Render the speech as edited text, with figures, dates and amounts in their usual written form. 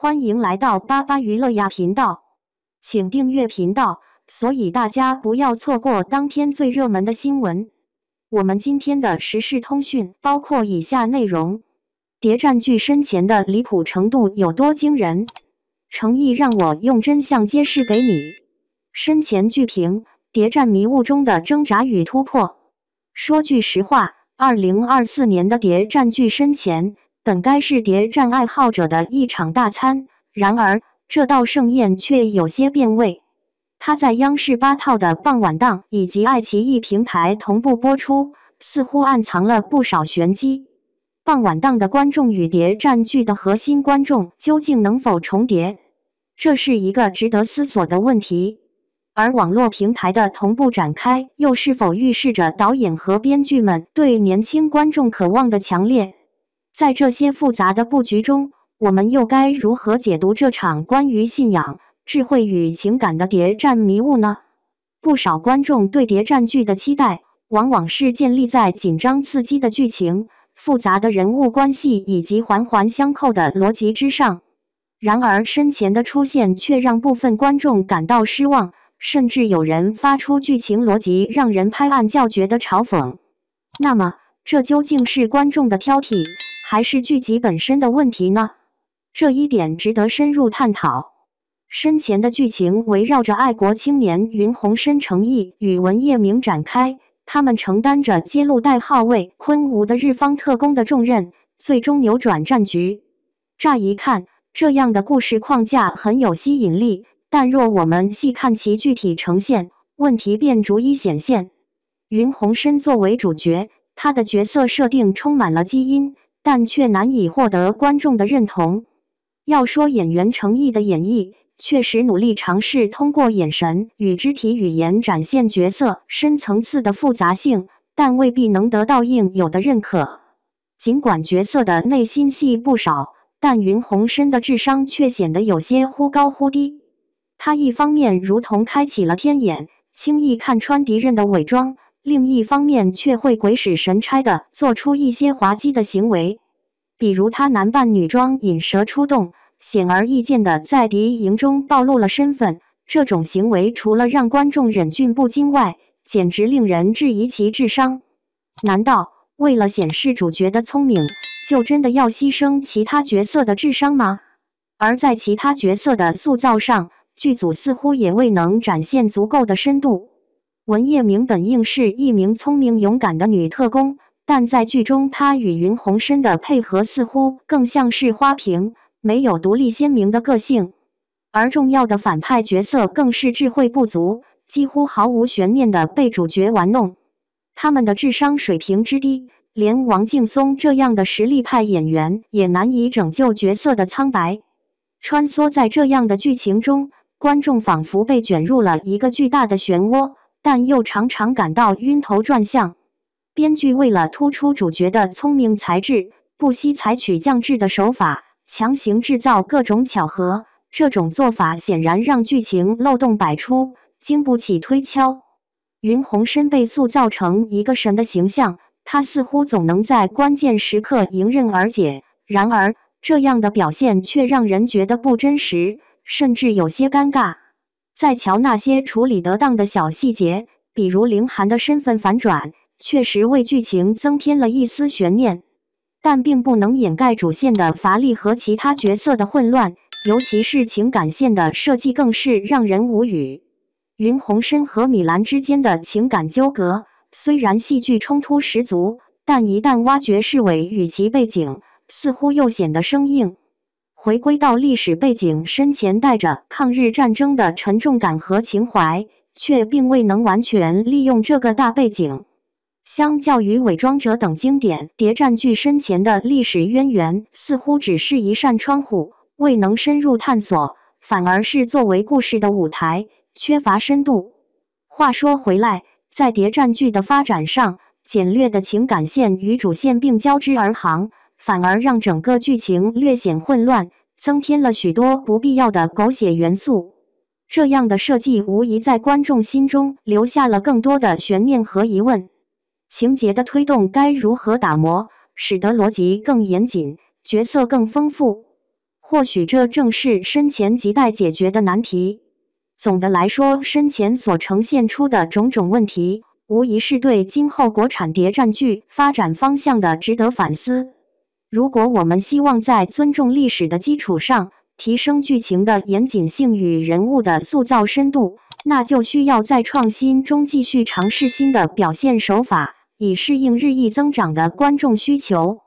欢迎来到巴巴娱乐呀频道，请订阅频道，所以大家不要错过当天最热门的新闻。我们今天的时事通讯包括以下内容：谍战剧深潜的离谱程度有多惊人？诚意让我用真相揭示给你。深潜剧评：谍战迷雾中的挣扎与突破。说句实话，2024年的谍战剧深潜本该是谍战爱好者的一场大餐，然而这道盛宴却有些变味。它在央视8套的傍晚档以及爱奇艺平台同步播出，似乎暗藏了不少玄机。傍晚档的观众与谍战剧的核心观众究竟能否重叠？这是一个值得思索的问题。而网络平台的同步展开，又是否预示着导演和编剧们对年轻观众渴望的强烈？在这些复杂的布局中，我们又该如何解读这场关于信仰、智慧与情感的谍战迷雾呢？不少观众对谍战剧的期待，往往是建立在紧张刺激的剧情、复杂的人物关系以及环环相扣的逻辑之上。然而，深潜的出现却让部分观众感到失望，甚至有人发出剧情逻辑让人拍案叫绝的嘲讽。那么，这究竟是观众的挑剔，还是剧集本身的问题呢？这一点值得深入探讨。深潜的剧情围绕着爱国青年云洪深诚意与文业明展开，他们承担着揭露代号为昆吾的日方特工的重任，最终扭转战局。乍一看，这样的故事框架很有吸引力，但若我们细看其具体呈现，问题便逐一显现。云洪深作为主角，他的角色设定充满了基因，但却难以获得观众的认同。要说演员诚意的演绎，确实努力尝试通过眼神与肢体语言展现角色深层次的复杂性，但未必能得到应有的认可。尽管角色的内心戏不少，但云洪深的智商却显得有些忽高忽低。他一方面如同开启了天眼，轻易看穿敌人的伪装，另一方面却会鬼使神差地做出一些滑稽的行为。比如他男扮女装引蛇出洞，显而易见地在敌营中暴露了身份，这种行为除了让观众忍俊不禁外，简直令人质疑其智商。难道为了显示主角的聪明，就真的要牺牲其他角色的智商吗？而在其他角色的塑造上，剧组似乎也未能展现足够的深度。文业明本应是一名聪明勇敢的女特工，但在剧中她与云洪深的配合似乎更像是花瓶，没有独立鲜明的个性。而重要的反派角色更是智慧不足，几乎毫无悬念地被主角玩弄。他们的智商水平之低，连王劲松这样的实力派演员也难以拯救角色的苍白。穿梭在这样的剧情中，观众仿佛被卷入了一个巨大的漩涡，但又常常感到晕头转向。编剧为了突出主角的聪明才智，不惜采取降智的手法，强行制造各种巧合。这种做法显然让剧情漏洞百出，经不起推敲。云洪深被塑造成一个神的形象，他似乎总能在关键时刻迎刃而解，然而这样的表现却让人觉得不真实，甚至有些尴尬。再瞧那些处理得当的小细节，比如凌寒的身份反转，确实为剧情增添了一丝悬念，但并不能掩盖主线的乏力和其他角色的混乱，尤其是情感线的设计更是让人无语。云洪深和米兰之间的情感纠葛，虽然戏剧冲突十足，但一旦挖掘世伟与其背景，似乎又显得生硬。回归到历史背景，深潜带着抗日战争的沉重感和情怀，却并未能完全利用这个大背景。相较于伪装者等经典谍战剧，深潜的历史渊源似乎只是一扇窗户，未能深入探索，反而是作为故事的舞台，缺乏深度。话说回来，在谍战剧的发展上，简略的情感线与主线并交织而行，反而让整个剧情略显混乱，增添了许多不必要的狗血元素。这样的设计无疑在观众心中留下了更多的悬念和疑问。情节的推动该如何打磨，使得逻辑更严谨，角色更丰富？或许这正是深潜亟待解决的难题。总的来说，深潜所呈现出的种种问题，无疑是对今后国产谍战剧发展方向的值得反思。如果我们希望在尊重历史的基础上，提升剧情的严谨性与人物的塑造深度，那就需要在创新中继续尝试新的表现手法，以适应日益增长的观众需求。